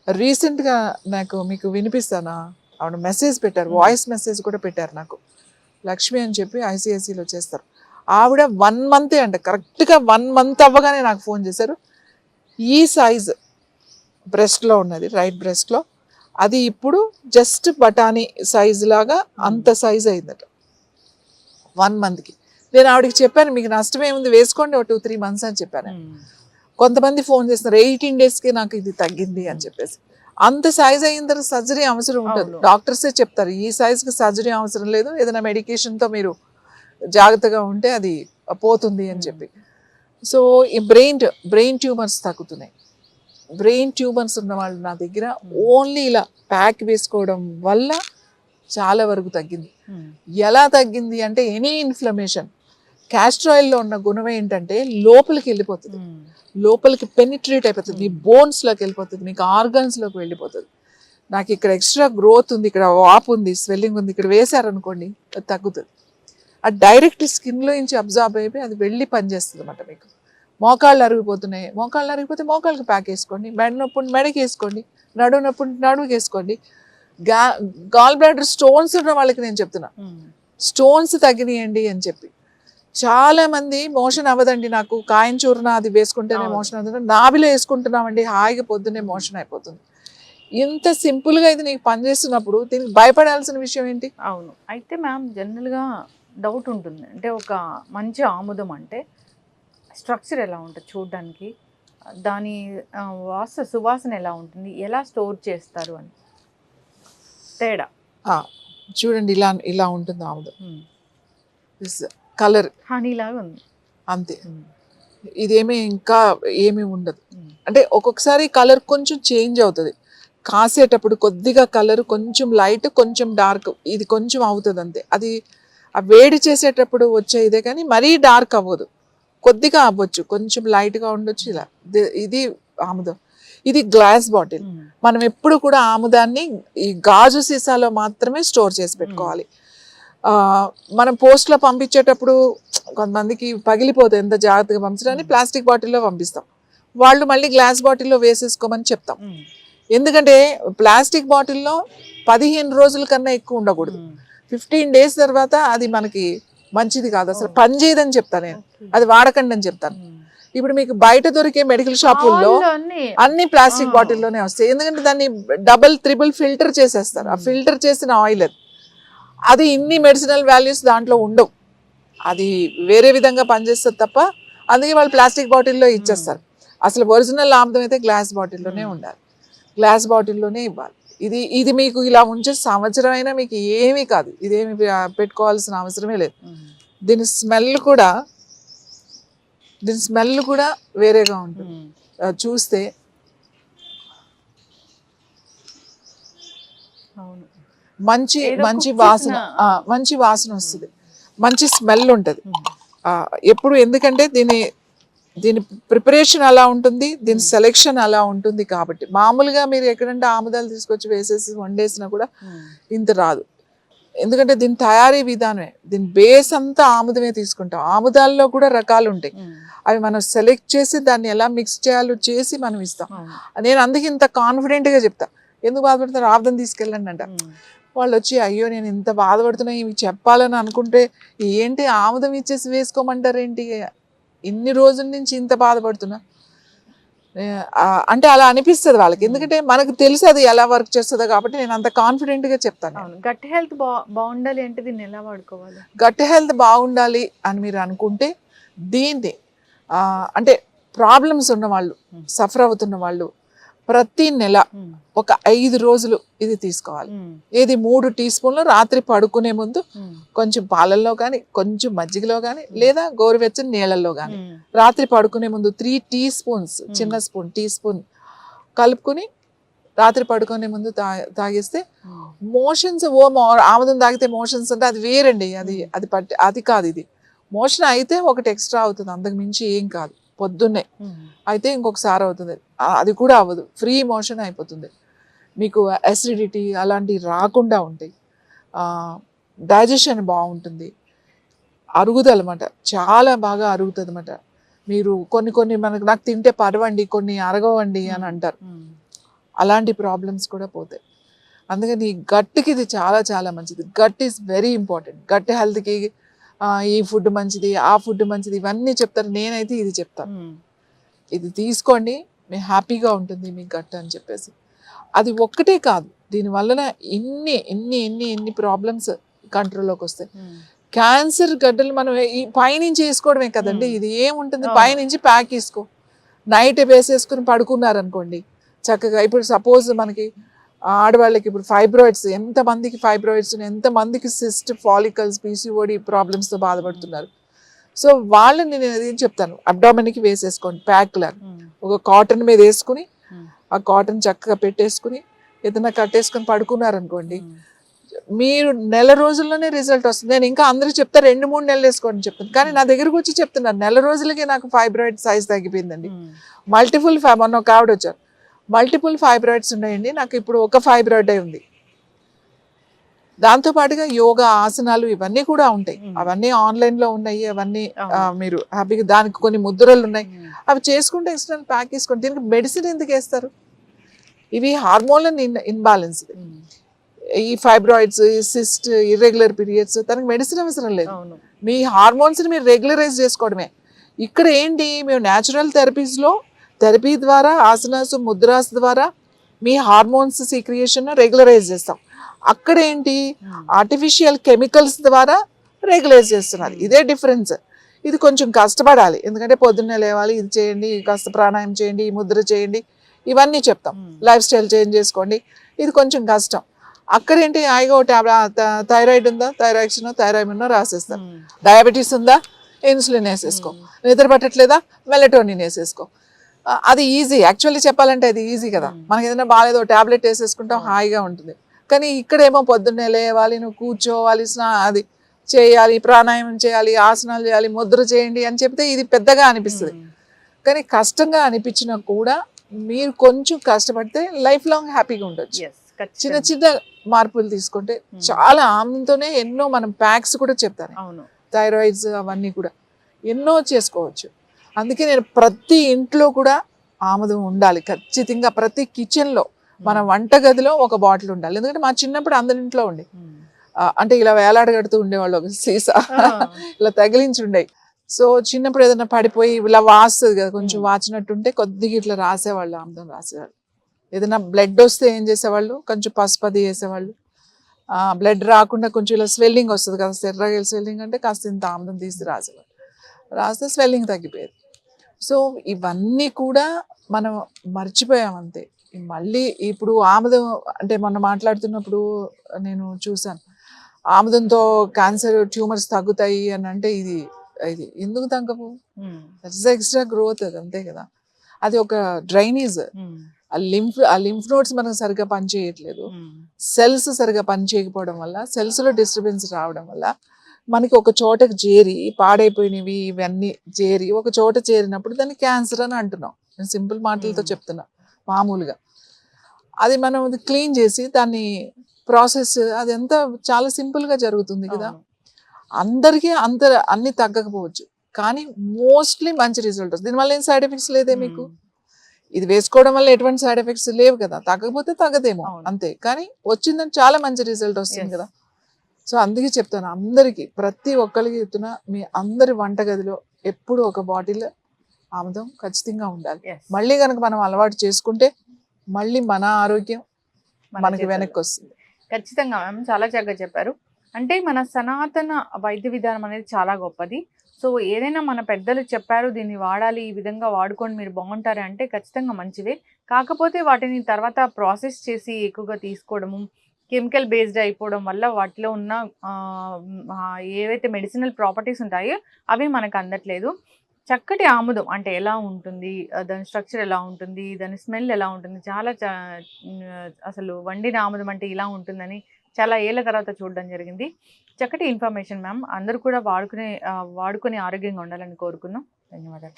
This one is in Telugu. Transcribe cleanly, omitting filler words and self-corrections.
రీసెంట్గా మీకు వినిపిస్తానా, ఆవిడ మెసేజ్ పెట్టారు, వాయిస్ మెసేజ్ కూడా పెట్టారు నాకు. లక్ష్మి అని చెప్పి ఐసిఐసిలో చేస్తారు. ఆవిడ 1 month అంట, కరెక్ట్గా 1 month అవ్వగానే నాకు ఫోన్ చేశారు. ఈ సైజ్ బ్రెస్ట్లో ఉన్నది, రైట్ బ్రెస్ట్లో, అది ఇప్పుడు జస్ట్ బఠానీ సైజ్ లాగా అంత సైజ్ అయిందట 1 monthకి. నేను ఆవిడకి చెప్పాను, మీకు నష్టం ఏముంది, వేసుకోండి, ఒక 2-3 months అని చెప్పాను. కొంతమంది ఫోన్ చేస్తున్నారు 18 daysకి నాకు ఇది తగ్గింది అని చెప్పేసి. అంత సైజ్ అయిన తర్వాత సర్జరీ అవసరం ఉంటుంది. డాక్టర్సే చెప్తారు ఈ సైజ్కి సర్జరీ అవసరం లేదు, ఏదైనా మెడికేషన్తో మీరు జాగ్రత్తగా ఉంటే అది పోతుంది అని చెప్పి. సో ఈ బ్రెయిన్ ట్యూమర్స్ తగ్గుతున్నాయి. బ్రెయిన్ ట్యూమర్స్ ఉన్న వాళ్ళు నా దగ్గర ఓన్లీ ఇలా ప్యాక్ వేసుకోవడం వల్ల చాలా వరకు తగ్గింది. ఎలా తగ్గింది అంటే, ఎనీ ఇన్ఫ్లమేషన్, క్యాస్టర్ ఆయిల్లో ఉన్న గుణం ఏంటంటే లోపలికి వెళ్ళిపోతుంది, లోపలికి పెనిట్రేట్ అయిపోతుంది, మీ బోన్స్లోకి వెళ్ళిపోతుంది, మీకు ఆర్గన్స్లోకి వెళ్ళిపోతుంది. నాకు ఇక్కడ ఎక్స్ట్రా గ్రోత్ ఉంది, ఇక్కడ వాపు ఉంది, స్వెల్లింగ్ ఉంది, ఇక్కడ వేశారనుకోండి అది తగ్గుతుంది. అది డైరెక్ట్ స్కిన్లో నుంచి అబ్జార్బ్ అయిపోయి అది వెళ్ళి పనిచేస్తుంది అన్నమాట. మీకు మోకాళ్ళు అరిగిపోతున్నాయి, మోకాళ్ళు అరిగిపోతే మోకాళ్ళకి ప్యాక్ వేసుకోండి, మెడ నొప్పి మెడకి వేసుకోండి, నడువు నొప్పి నడువుకి వేసుకోండి. గాల్ బ్లాడర్ స్టోన్స్ ఉన్న వాళ్ళకి నేను చెప్తున్నా, స్టోన్స్ తగ్గినాయండి అని చెప్పి. చాలా మంది మోషన్ అవ్వదండి నాకు, కాయం చూర్ణ అది వేసుకుంటేనే మోషన్ అవుతుంది, నాభిలో వేసుకుంటున్నామండి హాయిగా పొద్దున్నే మోషన్ అయిపోతుంది. ఇంత సింపుల్గా ఇది నీకు పనిచేస్తున్నప్పుడు దీనికి భయపడాల్సిన విషయం ఏంటి? అవును. అయితే మ్యామ్ జనరల్గా డౌట్ ఉంటుంది, అంటే ఒక మంచి ఆముదం అంటే స్ట్రక్చర్ ఎలా ఉంటుంది చూడడానికి, దాని సువాసన ఎలా ఉంటుంది, ఎలా స్టోర్ చేస్తారు అని తేడా చూడండి. ఇలా ఉంటుంది ఆముదం, కలర్ హనీలాగా ఉంది అంతే. ఇదేమీ ఇంకా ఏమీ ఉండదు. అంటే ఒక్కొక్కసారి కలర్ కొంచెం చేంజ్ అవుతుంది, కాసేటప్పుడు కొద్దిగా కలర్ కొంచెం లైట్ కొంచెం డార్క్, ఇది కొంచెం అవుతుంది అంతే. అది ఆ వేడి చేసేటప్పుడు వచ్చే ఇదే కానీ మరీ డార్క్ అవ్వదు, కొద్దిగా అవ్వచ్చు, కొంచెం లైట్గా ఉండొచ్చు. ఇలా ఇది ఆముదం. ఇది గ్లాస్ బాటిల్. మనం ఎప్పుడు కూడా ఆముదాన్ని ఈ గాజు సీసాలో మాత్రమే స్టోర్ చేసి పెట్టుకోవాలి. మనం పోస్ట్లో పంపించేటప్పుడు కొంతమందికి పగిలిపోతుంది, ఎంత జాగ్రత్తగా పంపించడానికి ప్లాస్టిక్ బాటిల్లో పంపిస్తాం, వాళ్ళు మళ్ళీ గ్లాస్ బాటిల్లో వేసేసుకోమని చెప్తాం. ఎందుకంటే ప్లాస్టిక్ బాటిల్లో 15 రోజుల కన్నా ఎక్కువ ఉండకూడదు, 15 days తర్వాత అది మనకి మంచిది కాదు, అసలు పని చేయదని చెప్తాను నేను, అది వాడకండి అని చెప్తాను. ఇప్పుడు మీకు బయట దొరికే మెడికల్ షాపుల్లో అన్ని ప్లాస్టిక్ బాటిల్లోనే వస్తాయి, ఎందుకంటే దాన్ని డబుల్ త్రిబుల్ ఫిల్టర్ చేసేస్తారు. ఆ ఫిల్టర్ చేసిన ఆయిల్ అది ఇన్ని మెడిసినల్ వాల్యూస్ దాంట్లో ఉండవు, అది వేరే విధంగా పనిచేస్తుంది తప్ప, అందుకే వాళ్ళు ప్లాస్టిక్ బాటిల్లో ఇచ్చేస్తారు. అసలు ఒరిజినల్ ఆముదం అయితే గ్లాస్ బాటిల్లోనే ఉండాలి, గ్లాస్ బాటిల్లోనే ఇవ్వాలి. ఇది మీకు ఇలా ఉంచే సంవత్సరం అయినా మీకు ఏమీ కాదు, ఇదేమి పెట్టుకోవాల్సిన అవసరమే లేదు. దీని స్మెల్ కూడా వేరేగా ఉంటుంది. చూస్తే మంచి వాసన వస్తుంది, మంచి స్మెల్ ఉంటుంది ఎప్పుడు. ఎందుకంటే దీని ప్రిపరేషన్ అలా ఉంటుంది, దీని సెలెక్షన్ అలా ఉంటుంది. కాబట్టి మామూలుగా మీరు ఎక్కడంటే ఆముదాలు తీసుకొచ్చి వేసేసి వండేసినా కూడా ఇంత రాదు, ఎందుకంటే దీని తయారీ విధానమే, దీని బేస్ అంతా ఆముదమే తీసుకుంటాం. ఆముదాల్లో కూడా రకాలు ఉంటాయి, అవి మనం సెలెక్ట్ చేసి దాన్ని ఎలా మిక్స్ చేయాలో చేసి మనం ఇస్తాం. నేను అందుకే ఇంత కాన్ఫిడెంట్గా చెప్తా. ఎందుకు బాధపడతారు, ఆముదం తీసుకెళ్ళండి అంట. వాళ్ళు వచ్చి అయ్యో నేను ఇంత బాధపడుతున్నా ఇవి చెప్పాలని అనుకుంటే ఏంటి ఆముదం ఇచ్చేసి వేసుకోమంటారేంటి, ఇన్ని రోజుల నుంచి ఇంత బాధపడుతున్నా అంటే అలా అనిపిస్తుంది వాళ్ళకి. ఎందుకంటే మనకు తెలుసు అది ఎలా వర్క్ చేస్తుందో, కాబట్టి నేను అంత కాన్ఫిడెంట్గా చెప్తాను. గట్ హెల్త్ బాగుండాలి అంటే దీన్ని ఎలా వాడుకోవాలి? గట్ హెల్త్ బాగుండాలి అని మీరు అనుకుంటే దీన్ని అంటే ప్రాబ్లమ్స్ ఉన్నవాళ్ళు, సఫర్ అవుతున్న వాళ్ళు ప్రతి నెల ఒక 5 రోజులు ఇది తీసుకోవాలి. ఇది 3 teaspoons రాత్రి పడుకునే ముందు కొంచెం పాలల్లో కానీ, కొంచెం మజ్జిగలో కానీ, లేదా గోరువెచ్చని నీళ్ళల్లో కానీ రాత్రి పడుకునే ముందు 3 teaspoons, చిన్న టీ స్పూన్ కలుపుకొని రాత్రి పడుకునే ముందు తాగేస్తే మోషన్స్, ఆముదం తాగితే మోషన్స్ అంటే అది వేరండి, అది కాదు. ఇది మోషన్ అయితే ఒకటి ఎక్స్ట్రా అవుతుంది, అంతకు మించి ఏం కాదు. పొద్దున్నే అయితే ఇంకొకసారి అవుతుంది, అది కూడా అవ్వదు, ఫ్రీ మోషన్ అయిపోతుంది. మీకు అసిడిటీ అలాంటివి రాకుండా ఉంటాయి, డైజెషన్ బాగుంటుంది, అరుగుదల అన్నమాట, చాలా బాగా అరుగుతుంది అన్నమాట. మీరు కొన్ని నాకు తింటే పరవండి, కొన్ని అరగవండి అని అంటారు. అలాంటి ప్రాబ్లమ్స్ కూడా పోతాయి. అందుకని ఈ గట్కి ఇది చాలా చాలా మంచిది. Gut is very important. Gut హెల్త్కి ఈ ఫుడ్ మంచిది, ఆ ఫుడ్ మంచిది, ఇవన్నీ చెప్తారు. నేనైతే ఇది చెప్తాను, ఇది తీసుకోండి, మీ హ్యాపీగా ఉంటుంది మీ గట్ అని చెప్పేసి. అది ఒక్కటే కాదు, దీని వలన ఎన్ని ఎన్ని ఎన్ని ఎన్ని ప్రాబ్లమ్స్ కంట్రోల్లోకి వస్తాయి. క్యాన్సర్ గడ్డలు మనం ఈ పైనుంచి వేసుకోవడమే కదండి, ఇది ఏముంటుంది, పైనుంచి ప్యాక్ వేసుకో, నైట్ వేసేసుకుని పడుకున్నారనుకోండి చక్కగా. ఇప్పుడు సపోజ్ మనకి ఆడవాళ్ళకి ఇప్పుడు ఫైబ్రాయిడ్స్, ఎంతమందికి ఫైబ్రాయిడ్స్, ఎంతమందికి సిస్ట్, ఫాలికల్స్, పీసీఓడి ప్రాబ్లమ్స్తో బాధపడుతున్నారు. సో వాళ్ళని నేను ఏం చెప్తాను, అబ్డామిన్కి వేసేసుకోండి ప్యాక్ లాగా, ఒక కాటన్ మీద వేసుకుని ఆ కాటన్ చక్కగా పెట్టేసుకుని ఏదైనా కట్టేసుకుని పడుకున్నారనుకోండి, మీరు నెల రోజుల్లోనే రిజల్ట్ వస్తుంది. నేను ఇంకా అందరూ చెప్తా 2-3 నెలలు వేసుకోండి చెప్తాను, కానీ నా దగ్గరకు వచ్చి చెప్తున్నాను నెల రోజులకే నాకు ఫైబ్రాయిడ్ సైజ్ తగ్గిపోయిందండి. మల్టిపుల్ మొన్న ఒక ఆవిడ వచ్చారు, మల్టిపుల్ ఫైబ్రాయిడ్స్ ఉన్నాయండి, నాకు ఇప్పుడు ఒక ఫైబ్రాయిడ్ ఉంది. దాంతోపాటుగా యోగా ఆసనాలు ఇవన్నీ కూడా ఉంటాయి, అవన్నీ ఆన్లైన్లో ఉన్నాయి, అవన్నీ మీరు హ్యాపీగా, దానికి కొన్ని ముద్రలు ఉన్నాయి, అవి చేసుకుంటే ఎక్స్టర్నల్ ప్యాక్ వేసుకోండి. దీనికి మెడిసిన్ ఎందుకు వేస్తారు, ఇవి హార్మోన్ ఇన్బ్యాలెన్స్. ఈ ఫైబ్రాయిడ్స్, ఈ సిస్ట్, ఇర్రెగ్యులర్ పీరియడ్స్, తనకి మెడిసిన్ అవసరం లేదు, మీ హార్మోన్స్ని మీరు రెగ్యులరైజ్ చేసుకోవడమే. ఇక్కడ ఏంటి, మేము న్యాచురల్ థెరపీ ద్వారా, ఆసనాస్, ముద్రాస్ ద్వారా మీ హార్మోన్స్ సీక్రియేషన్ రెగ్యులరైజ్ చేస్తాం. అక్కడ ఏంటి, ఆర్టిఫిషియల్ కెమికల్స్ ద్వారా రెగ్యులైజ్ చేస్తున్నారు. ఇదే డిఫరెన్స్. ఇది కొంచెం కష్టపడాలి, ఎందుకంటే పొద్దున్నే లేవాలి, ఇది చేయండి, కాస్త ప్రాణాయామం చేయండి, ఈ ముద్ర చేయండి, ఇవన్నీ చెప్తాం. లైఫ్ స్టైల్ చేంజ్ చేసుకోండి, ఇది కొంచెం కష్టం. అక్కడేంటి, హాయిగా థైరాయిడ్ ఉందా, థైరాయిడ్ రాసేస్తారు. డయాబెటీస్ ఉందా, ఇన్సులిన్ వేసేసుకో. నిద్ర పట్టట్లేదా, మెలటోనిన్ వేసేసుకో. అది ఈజీ, యాక్చువల్లీ చెప్పాలంటే అది ఈజీ కదా. మనకి ఏదైనా బాగాలేదో టాబ్లెట్ వేసేసుకుంటాం, హాయిగా ఉంటుంది. కానీ ఇక్కడేమో పొద్దున్నే లేవాలి, నువ్వు కూర్చోవాలి, అది చేయాలి, ప్రాణాయామం చేయాలి, ఆసనాలు చేయాలి, ముద్ర చేయండి అని చెప్తే ఇది పెద్దగా అనిపిస్తుంది. కానీ కష్టంగా అనిపించినా కూడా మీరు కొంచెం కష్టపడితే లైఫ్ లాంగ్ హ్యాపీగా ఉండొచ్చు. చిన్న చిన్న మార్పులు తీసుకుంటే చాలా, ఆమెతోనే ఎన్నో మనం ప్యాక్స్ కూడా చెప్తాను, థైరాయిడ్స్ అవన్నీ కూడా ఎన్నో చేసుకోవచ్చు. అందుకే నేను ప్రతి ఇంట్లో కూడా ఆముదం ఉండాలి ఖచ్చితంగా. ప్రతి కిచెన్లో, మన వంటగదిలో ఒక బాటిల్ ఉండాలి. ఎందుకంటే మా చిన్నప్పుడు అందరి ఇంట్లో ఉండే, అంటే ఇలా వేలాడగడుతూ ఉండేవాళ్ళు, ఒక సీసా ఇలా తగిలించి ఉండే. సో చిన్నప్పుడు ఏదైనా పడిపోయి ఇలా వాస్తుంది కదా, కొంచెం వాచినట్టుంటే కొద్దిగా ఇట్లా రాసేవాళ్ళు, ఆముదం రాసేవాళ్ళు. ఏదైనా బ్లడ్ వస్తే ఏం చేసేవాళ్ళు, కొంచెం పసుపది వేసేవాళ్ళు. బ్లడ్ రాకుండా కొంచెం ఇలా స్వెల్లింగ్ వస్తుంది కదా, ఎర్రగా స్వెల్లింగ్ అంటే కాస్త ఇంత ఆముదం తీసి రాసేవాళ్ళు, రాస్తే స్వెల్లింగ్ తగ్గిపోయేది. సో ఇవన్నీ కూడా మనం మర్చిపోయాం అంతే. మళ్ళీ ఇప్పుడు ఆముదం అంటే మొన్న మాట్లాడుతున్నప్పుడు నేను చూసాను, ఆముదంతో క్యాన్సర్ ట్యూమర్స్ తగ్గుతాయి అని అంటే, ఇది ఎందుకు తగ్గవు, దట్స్ ఎక్స్ట్రా గ్రోత్, అది అంతే కదా. అది ఒక డ్రైనేజ్. ఆ లింఫ్ నోడ్స్ మనకు సరిగ్గా పనిచేయట్లేదు, సెల్స్ సరిగ్గా పనిచేయకపోవడం వల్ల, సెల్స్లో డిస్టర్బెన్స్ రావడం వల్ల మనకి ఒక చోటకి చేరి, పాడైపోయినవి ఇవన్నీ చేరి ఒక చోట చేరినప్పుడు దాన్ని క్యాన్సర్ అని అంటున్నాం. నేను సింపుల్ మాటలతో చెప్తున్నా, మామూలుగా. అది మనం క్లీన్ చేసి దాన్ని ప్రాసెస్, అది ఎంత చాలా సింపుల్గా జరుగుతుంది కదా. అందరికీ అన్ని తగ్గకపోవచ్చు, కానీ మోస్ట్లీ మంచి రిజల్ట్ వస్తుంది. దీనివల్ల ఏం సైడ్ ఎఫెక్ట్స్ లేదే మీకు, ఇది వేసుకోవడం వల్ల ఎటువంటి సైడ్ ఎఫెక్ట్స్ లేవు కదా. తగ్గకపోతే తగ్గదేమో అంతే, కానీ వచ్చిందని చాలా మంచి రిజల్ట్ వస్తుంది కదా. సో అందుకే చెప్తాను అందరికీ, ప్రతి ఒక్కరికి చెప్తున్నా, మీ అందరి వంటగదిలో ఎప్పుడు ఒక బాటిల్ ఆముదం ఖచ్చితంగా ఉండాలి. మళ్ళీ కనుక మనం అలవాటు చేసుకుంటే మళ్ళీ మన ఆరోగ్యం మనకి వెనక్కి వస్తుంది. ఖచ్చితంగా మ్యామ్, చాలా చక్కగా చెప్పారు. అంటే మన సనాతన వైద్య విధానం అనేది చాలా గొప్పది. సో ఏదైనా మన పెద్దలు చెప్పారు, దీన్ని వాడాలి, ఈ విధంగా వాడుకొని మీరు బాగుంటారు అంటే ఖచ్చితంగా మంచివే. కాకపోతే వాటిని తర్వాత ప్రాసెస్ చేసి ఎక్కువగా తీసుకోవడము, కెమికల్ బేస్డ్ అయిపోవడం వల్ల వాటిలో ఉన్న ఏవైతే మెడిసినల్ ప్రాపర్టీస్ ఉంటాయో అవి మనకు అందట్లేదు. చక్కటి ఆముదం అంటే ఎలా ఉంటుంది, దాని స్ట్రక్చర్ ఎలా ఉంటుంది, దాని స్మెల్ ఎలా ఉంటుంది, చాలా అసలు వండిన ఆముదం అంటే ఇలా ఉంటుందని చాలా ఏళ్ళ తర్వాత చూడడం జరిగింది. చక్కటి ఇన్ఫర్మేషన్ మ్యామ్. అందరూ కూడా వాడుకొని ఆరోగ్యంగా ఉండాలని కోరుకుందాం. ధన్యవాదాలు.